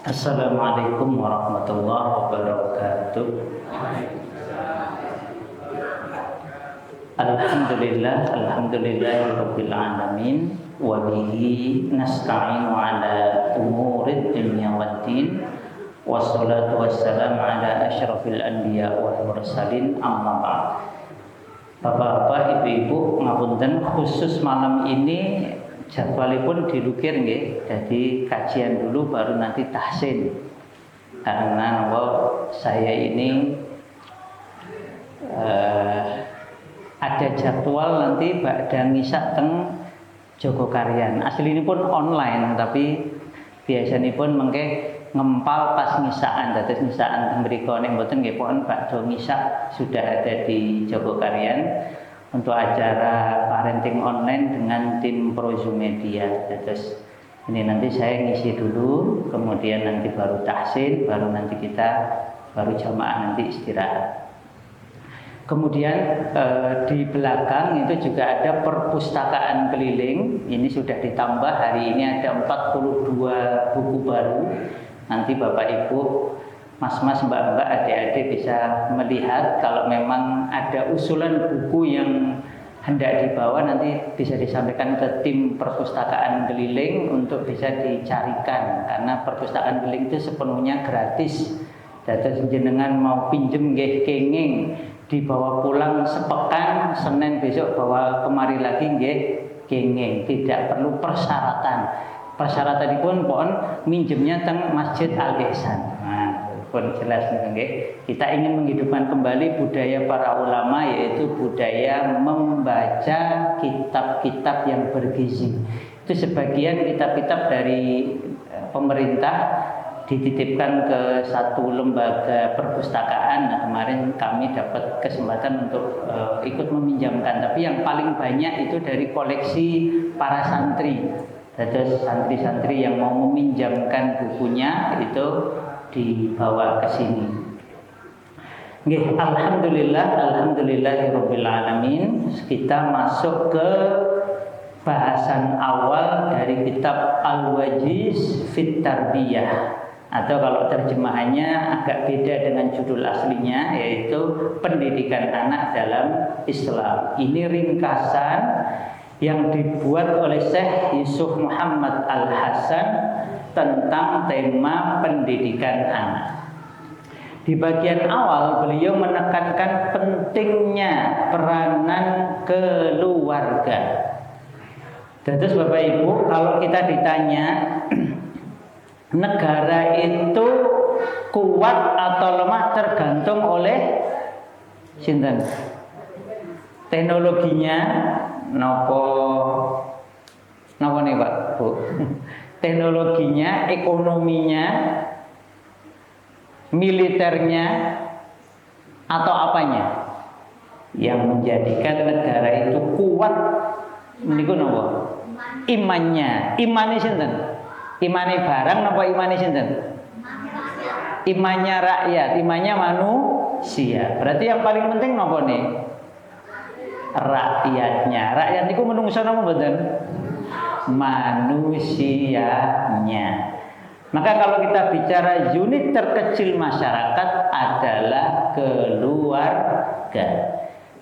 Assalamualaikum warahmatullahi wabarakatuh. Alhamdulillahirabbil alamin wa bihi nasta'inu ala umurid dunya waddin wassalatu wassalamu ala asyrafil anbiya wal mursalin amma ba'd. Bapak-bapak, ibu-ibu, ngapunten, khusus malam ini jadwalipun dilukir nggih. Jadi kajian dulu baru nanti tahsin. Karena saya ini ada jadwal nanti badhe ngisak teng Jogokarian. Aslinipun online tapi biasanipun mengke ngempal pas ngisaan. Dados ngisaan teng mriku nek mboten nggih pun badhe ngisak sudah ada di Jogokarian untuk acara parenting online dengan tim Prozumedia. Terus ini nanti saya ngisi dulu, kemudian nanti baru tahsin, baru nanti kita baru jamaah nanti istirahat. Kemudian di belakang itu juga ada perpustakaan keliling. Ini sudah ditambah, hari ini ada 42 buku baru. Nanti Bapak Ibu, Mas-mas, mbak-mbak, adik-adik bisa melihat kalau memang ada usulan buku yang hendak dibawa nanti bisa disampaikan ke tim perpustakaan keliling untuk bisa dicarikan, karena perpustakaan keliling itu sepenuhnya gratis. Dados jenengan mau pinjem nggih kenging dibawa pulang sepekan, Senin besok bawa kemari lagi nggih kenging, tidak perlu persyaratan. Persyaratanipun pun minjemnya teng Masjid Al-Ihsan. Pun jelas nggih. Kita ingin menghidupkan kembali budaya para ulama, yaitu budaya membaca kitab-kitab yang bergizi. Itu sebagian kitab-kitab dari pemerintah dititipkan ke satu lembaga perpustakaan. Nah, kemarin kami dapat kesempatan untuk ikut meminjamkan, tapi yang paling banyak itu dari koleksi para santri. Jadi santri-santri yang mau meminjamkan bukunya itu dibawa ke sini. Nggih, alhamdulillahirabbil alamin. Kita masuk ke bahasan awal dari kitab Al-Wajiz fit Tarbiyah, atau kalau terjemahannya agak beda dengan judul aslinya, yaitu Pendidikan Anak dalam Islam. Ini ringkasan yang dibuat oleh Syekh Yusuf Muhammad Al-Hasan tentang tema pendidikan anak. Di bagian awal beliau menekankan pentingnya peranan keluarga. Terus Bapak Ibu, kalau kita ditanya negara itu kuat atau lemah tergantung oleh sinten? Teknologinya nopo nih Pak Bu? Teknologinya, ekonominya, militernya, atau apanya yang menjadikan negara itu kuat? Meniku napa? Imannya. Imane sinten? Imane barang napa imane sinten? Imannya rakyat, imannya manusia. Berarti yang paling penting napa nih? Rakyatnya. Rakyat niku menungso napa mboten? Manusianya. Maka kalau kita bicara unit terkecil masyarakat adalah keluarga.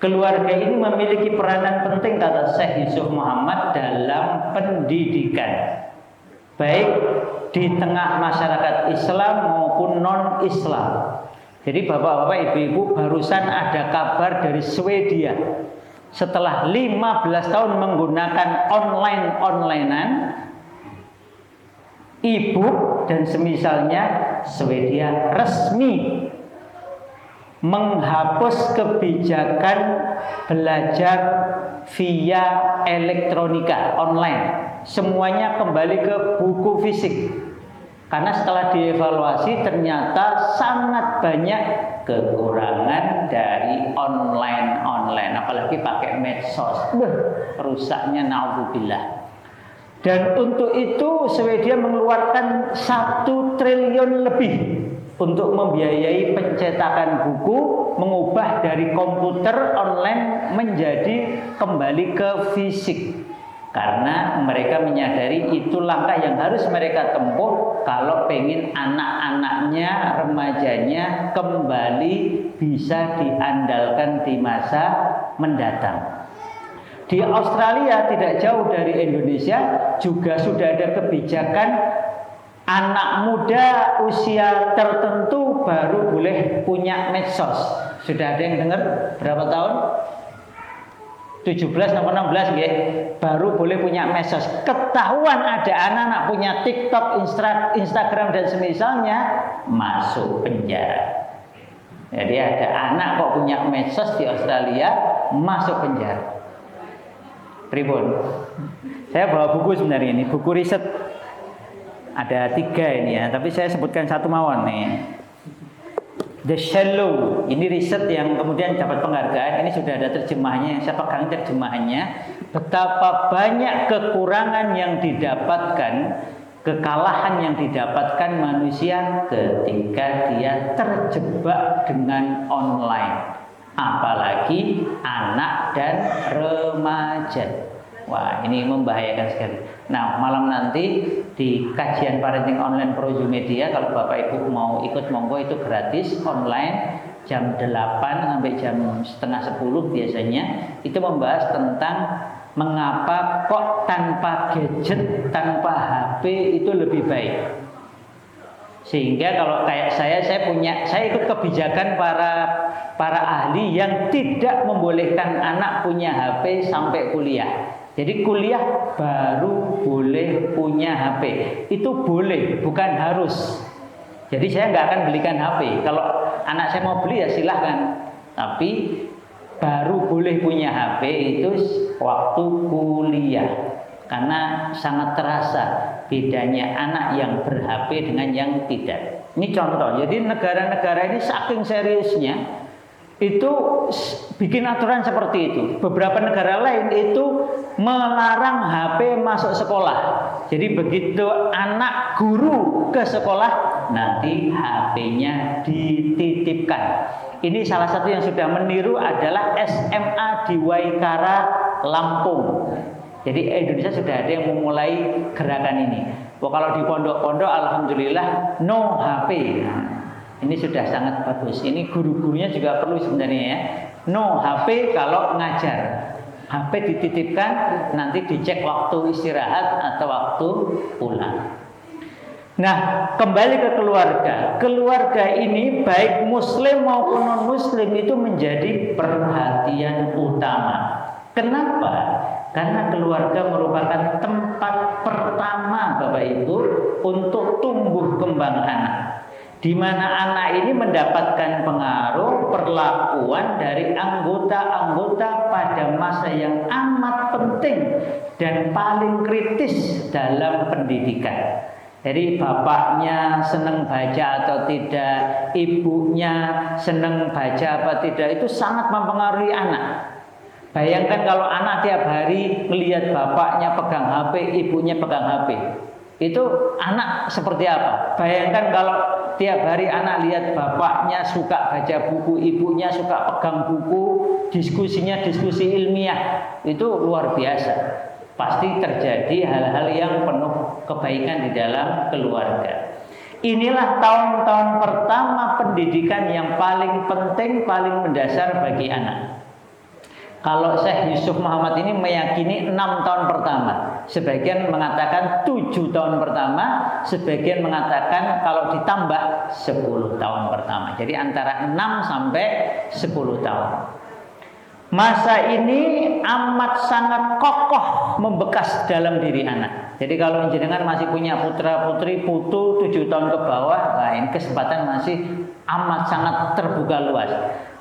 Keluarga ini memiliki peranan penting, kata Syekh Yusuf Muhammad, dalam pendidikan, baik di tengah masyarakat Islam maupun non-Islam. Jadi bapak-bapak, ibu-ibu, barusan ada kabar dari Swedia. Setelah 15 tahun menggunakan online-onlinean, e-book dan semisalnya, Swedia resmi menghapus kebijakan belajar via elektronika online. Semuanya kembali ke buku fisik. Karena setelah dievaluasi ternyata sangat banyak kekurangan dari online, apalagi pakai medsos. Rusaknya naudzubillah. Dan untuk itu Swedia mengeluarkan 1 triliun lebih untuk membiayai pencetakan buku, mengubah dari komputer online menjadi kembali ke fisik. Karena mereka menyadari itu langkah yang harus mereka tempuh kalau pengen anak-anaknya, remajanya kembali bisa diandalkan di masa mendatang. Di Australia tidak jauh dari Indonesia juga sudah ada kebijakan anak muda usia tertentu baru boleh punya medsos. Sudah ada yang dengar berapa tahun? 17 atau 16 ya, baru boleh punya medsos. Ketahuan ada anak-anak punya TikTok, Instagram dan semisalnya, masuk penjara. Jadi ada anak kok punya medsos di Australia, masuk penjara. Pribon. Saya bawa buku sebenarnya ini, buku riset. Ada 3 ini ya, tapi saya sebutkan satu mawon nih. The Shallow, ini riset yang kemudian dapat penghargaan. Ini sudah ada terjemahnya, saya pegang terjemahannya. Betapa banyak kekurangan yang didapatkan, kekalahan yang didapatkan manusia ketika dia terjebak dengan online. Apalagi anak dan remaja. Wah, ini membahayakan sekali. Nah, malam nanti di kajian parenting online Proju Media, kalau Bapak Ibu mau ikut monggo, itu gratis online jam 8 sampai jam setengah 10 biasanya. Itu membahas tentang mengapa kok tanpa gadget, tanpa HP itu lebih baik. Sehingga kalau kayak saya ikut kebijakan para ahli yang tidak membolehkan anak punya HP sampai kuliah. Jadi kuliah baru boleh punya HP. Itu boleh, bukan harus. Jadi saya nggak akan belikan HP. Kalau anak saya mau beli ya silahkan. Tapi baru boleh punya HP itu waktu kuliah. Karena sangat terasa bedanya anak yang ber-HP dengan yang tidak. Ini contoh. Jadi negara-negara ini saking seriusnya itu bikin aturan seperti itu. Beberapa negara lain itu melarang HP masuk sekolah. Jadi begitu anak guru ke sekolah, nanti HP-nya dititipkan. Ini salah satu yang sudah meniru adalah SMA di Waikara, Lampung. Jadi Indonesia sudah ada yang memulai gerakan ini. Kalau di pondok-pondok alhamdulillah no HP. Ini sudah sangat bagus. Ini guru-gurunya juga perlu sebenarnya ya. No HP kalau ngajar. HP dititipkan, nanti dicek waktu istirahat atau waktu pulang. Nah, kembali ke keluarga. Keluarga ini baik muslim maupun non-muslim itu menjadi perhatian utama. Kenapa? Karena keluarga merupakan tempat pertama Bapak Ibu untuk tumbuh kembang anak. Di mana anak ini mendapatkan pengaruh perlakuan dari anggota-anggota pada masa yang amat penting dan paling kritis dalam pendidikan. Jadi bapaknya senang baca atau tidak, ibunya senang baca apa tidak, itu sangat mempengaruhi anak. Bayangkan kalau anak tiap hari melihat bapaknya pegang HP, ibunya pegang HP. Itu anak seperti apa? Bayangkan kalau tiap hari anak lihat bapaknya suka baca buku, ibunya suka pegang buku, diskusinya diskusi ilmiah. Itu luar biasa. Pasti terjadi hal-hal yang penuh kebaikan di dalam keluarga. Inilah tahun-tahun pertama pendidikan yang paling penting, paling mendasar bagi anak. Kalau Syekh Yusuf Muhammad ini meyakini 6 tahun pertama. Sebagian mengatakan 7 tahun pertama, sebagian mengatakan kalau ditambah 10 tahun pertama. Jadi antara 6 sampai 10 tahun. Masa ini amat sangat kokoh membekas dalam diri anak. Jadi kalau jenengan masih punya putra putri putu 7 tahun ke bawah, nah ini kesempatan masih amat sangat terbuka luas.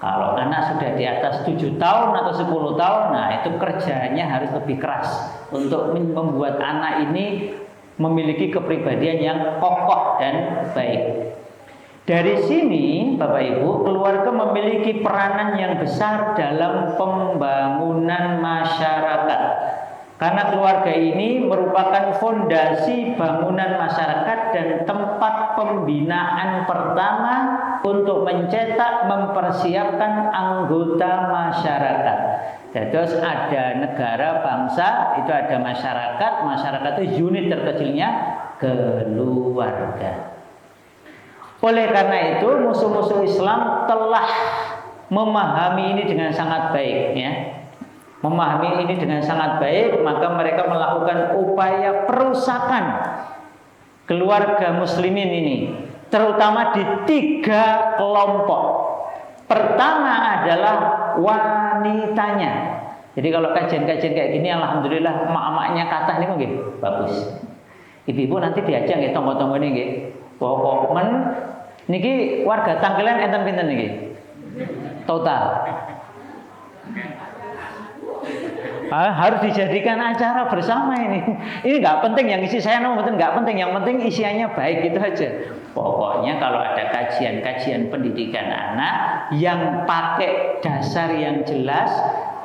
Kalau anak sudah di atas 7 tahun atau 10 tahun, nah itu kerjanya harus lebih keras untuk membuat anak ini memiliki kepribadian yang kokoh dan baik. Dari sini Bapak Ibu, keluarga memiliki peranan yang besar dalam pembangunan masyarakat. Karena keluarga ini merupakan fondasi bangunan masyarakat dan tempat pembinaan pertama untuk mencetak, mempersiapkan anggota masyarakat. Terus ada negara, bangsa, itu ada masyarakat. Masyarakat itu unit terkecilnya keluarga. Oleh karena itu musuh-musuh Islam telah memahami ini dengan sangat baik, ya. Memahami ini dengan sangat baik, maka mereka melakukan upaya perusakan keluarga muslimin ini, terutama di 3 kelompok. Pertama adalah wanitanya. Jadi kalau kajian-kajian kayak gini, alhamdulillah emak-emaknya kata ini mungkin bagus. Ibu-ibu nanti diajak nggih tonggo-tonggo ini nggih. Pokoknya niki warga Tangkilan enten pinten niki? Total. Harus dijadikan acara bersama ini. Ini nggak penting yang isi saya penting, nggak penting. Yang penting isiannya baik gitu aja. Pokoknya kalau ada kajian-kajian pendidikan anak yang pakai dasar yang jelas,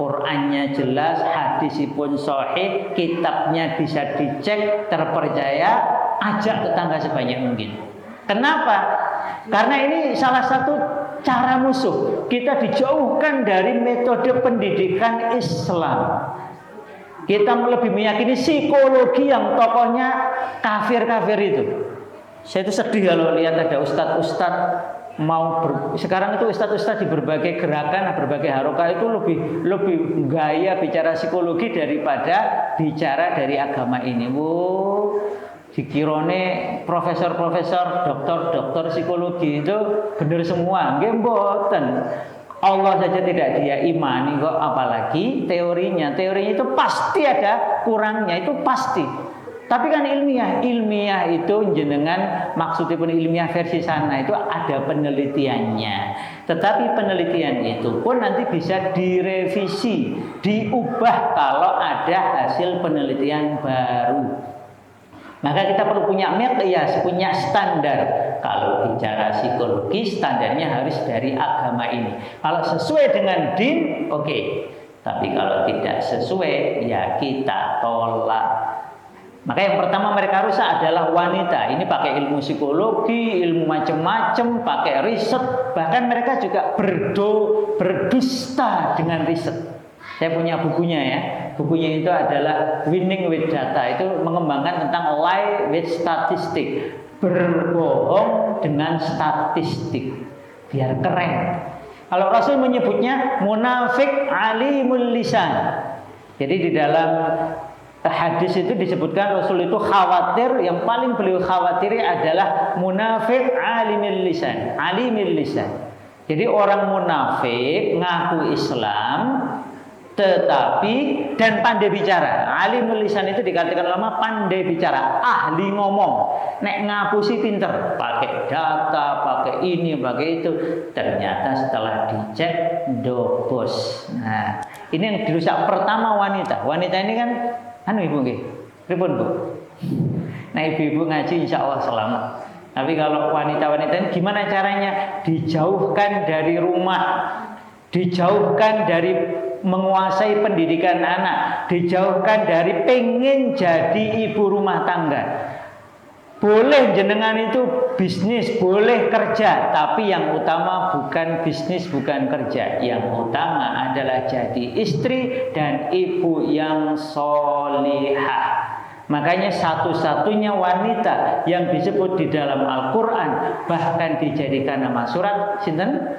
Qur'annya jelas, hadisipun sahih, kitabnya bisa dicek, terpercaya, ajak tetangga sebanyak mungkin. Kenapa? Karena ini salah satu cara musuh. Kita dijauhkan dari metode pendidikan Islam. Kita lebih meyakini psikologi yang tokohnya kafir-kafir itu. Saya itu sedih kalau lihat ada ustadz-ustadz sekarang itu ustadz-ustadz di berbagai gerakan, berbagai harokah itu lebih gaya bicara psikologi daripada bicara dari agama ini. Dikirone profesor-profesor, dokter psikologi itu benar semua, nggih mboten. Allah saja tidak dia imani kok, apalagi teorinya. Teorinya itu pasti ada kurangnya, itu pasti. Tapi kan ilmiah itu jenengan maksudnya pun ilmiah versi sana itu ada penelitiannya. Tetapi penelitian itu pun nanti bisa direvisi, diubah kalau ada hasil penelitian baru. Maka kita perlu punya miqyas, punya standar. Kalau bicara psikologi, standarnya harus dari agama ini. Kalau sesuai dengan din, oke. Tapi kalau tidak sesuai, ya kita tolak. Maka yang pertama mereka rusak adalah wanita. Ini pakai ilmu psikologi, ilmu macam-macam, pakai riset. Bahkan mereka juga berdusta dengan riset. Saya punya bukunya ya. Bukunya itu adalah Winning with Data. Itu mengembangkan tentang lie with statistic. Berbohong dengan statistik. Biar keren. Kalau Rasul menyebutnya munafik alimul lisan. Jadi di dalam hadis itu disebutkan Rasul itu khawatir, yang paling beliau khawatiri adalah munafik alimul lisan. Alimul lisan. Jadi orang munafik ngaku Islam tetapi dan pandai bicara. Alimul lisan itu dikatakan ulama pandai bicara, ahli ngomong. Nek ngapusi pinter, pakai data, pakai ini, pakai itu. Ternyata setelah dicek dobos. Nah, ini yang dirusak pertama wanita. Wanita ini kan ibu nggih. Pripun, Bu? Nah, ibu-ibu ngaji insya Allah selamat. Tapi kalau wanita-wanita ini gimana caranya? Dijauhkan dari rumah, dijauhkan dari menguasai pendidikan anak, dijauhkan dari pengen jadi ibu rumah tangga. Boleh jenengan itu bisnis, boleh kerja, tapi yang utama bukan bisnis, bukan kerja. Yang utama adalah jadi istri dan ibu yang solihah. Makanya satu-satunya wanita yang disebut di dalam Al-Quran, bahkan dijadikan nama surat, sinten?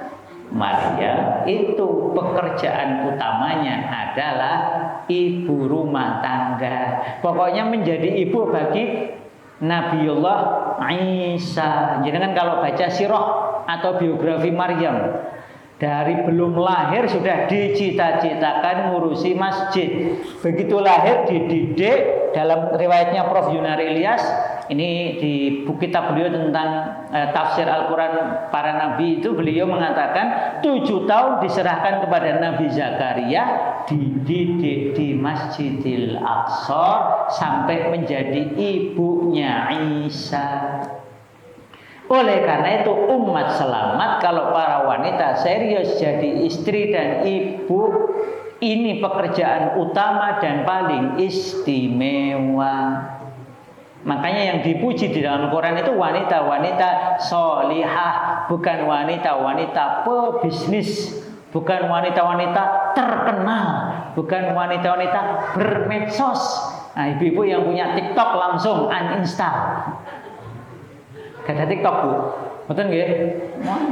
Maria. Itu pekerjaan utamanya adalah ibu rumah tangga. Pokoknya menjadi ibu bagi Nabiullah Isa. Jangan kalau baca sirah atau biografi Maryam, dari belum lahir sudah dicita-citakan ngurusi masjid. Begitu lahir dididik. Dalam riwayatnya Prof. Yunari Ilyas, ini di buku kitab beliau tentang tafsir Al-Quran para nabi itu, beliau mengatakan 7 tahun diserahkan kepada Nabi Zakaria, dididik di Masjidil Aqsa sampai menjadi ibunya Isa. Oleh karena itu umat selamat kalau para wanita serius jadi istri dan ibu Ini pekerjaan utama dan paling istimewa. Makanya yang dipuji di dalam Al-Quran itu wanita-wanita solihah, bukan wanita-wanita pebisnis, bukan wanita-wanita terkenal, bukan wanita-wanita bermedsos. Nah, ibu-ibu yang punya TikTok langsung uninstall. Gak ada TikTok, Bu. Betul nggih?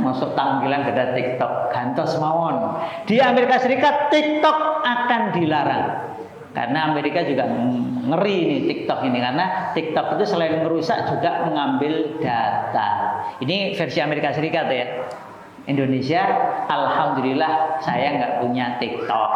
Masuk tanggilan gak ada TikTok, gantos mawon. Di Amerika Serikat TikTok akan dilarang. Karena Amerika juga ngeri nih TikTok ini, karena TikTok itu selain merusak juga mengambil data. Ini versi Amerika Serikat ya. Indonesia, alhamdulillah saya nggak punya TikTok.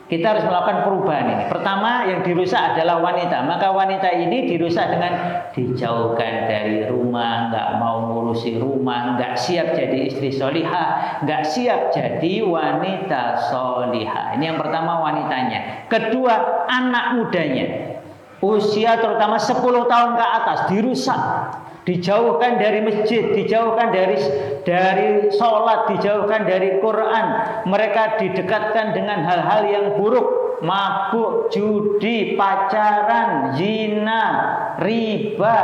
Kita harus melakukan perubahan ini. Pertama yang dirusak adalah wanita. Maka wanita ini dirusak dengan dijauhkan dari rumah, nggak mau ngurusi rumah, nggak siap jadi istri solihah, nggak siap jadi wanita solihah. Ini yang pertama wanitanya. Kedua anak mudanya. Usia terutama 10 tahun ke atas dirusak. Dijauhkan dari masjid, dijauhkan dari sholat, dijauhkan dari Quran. Mereka didekatkan dengan hal-hal yang buruk, mabuk, judi, pacaran, zina, riba.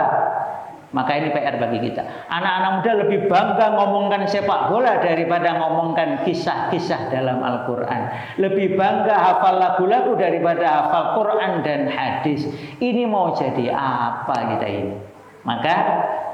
Maka ini PR bagi kita. Anak-anak muda lebih bangga ngomongkan sepak bola daripada ngomongkan kisah-kisah dalam Al-Quran. Lebih bangga hafal lagu-lagu daripada hafal Quran dan hadis. Ini mau jadi apa kita ini? Maka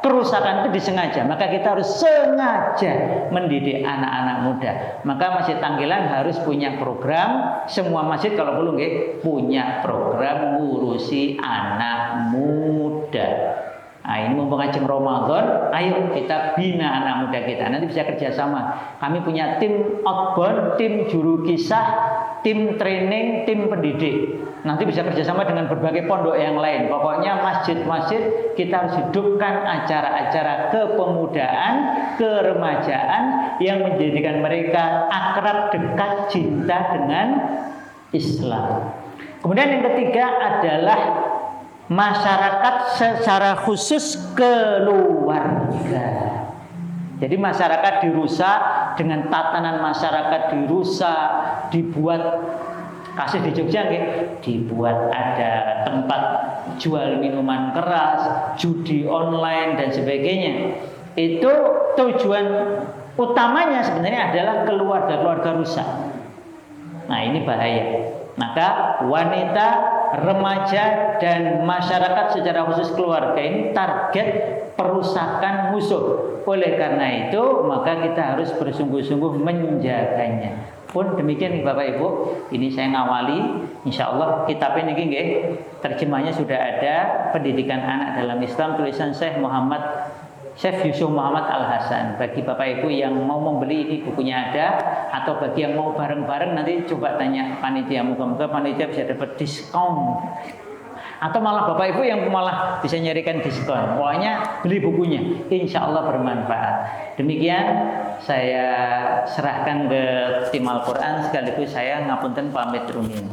kerusakan itu disengaja. Maka kita harus sengaja mendidik anak-anak muda. Maka Masjid Tanggilan harus punya program. Semua masjid kalau perlu punya program ngurusi anak muda. Nah, ini mumpung ajeng Ramadan, ayo kita bina anak muda kita. Nanti bisa kerjasama. Kami punya tim outbound, tim juru kisah, tim training, tim pendidik. Nanti bisa kerjasama dengan berbagai pondok yang lain. Pokoknya masjid-masjid kita harus hidupkan acara-acara kepemudaan, keremajaan yang menjadikan mereka akrab, dekat, cinta dengan Islam. Kemudian yang ketiga adalah masyarakat secara khusus keluarga. Jadi masyarakat dirusak, dengan tatanan masyarakat dirusak, dibuat kasih di Jogja dibuat ada tempat jual minuman keras, judi online dan sebagainya. Itu tujuan utamanya sebenarnya adalah keluarga-keluarga rusak. Nah, ini bahaya. Maka wanita, remaja dan masyarakat secara khusus keluarga ini target perusakan musuh. Oleh karena itu, maka kita harus bersungguh-sungguh menjaganya. Pun demikian Bapak Ibu, ini saya ngawali. Insya Allah kitab ini terjemahnya sudah ada, Pendidikan Anak dalam Islam, tulisan Syekh Yusuf Muhammad Al-Hasan. Bagi Bapak Ibu yang mau membeli ini bukunya ada, atau bagi yang mau bareng-bareng nanti coba tanya panitia, moga-moga panitia bisa dapat diskon. Atau malah Bapak Ibu yang malah bisa nyarikan diskon. Pokoknya beli bukunya, insya Allah bermanfaat. Demikian saya serahkan ke tim Al-Quran, sekaligus saya ngapunten pamit rumiyin.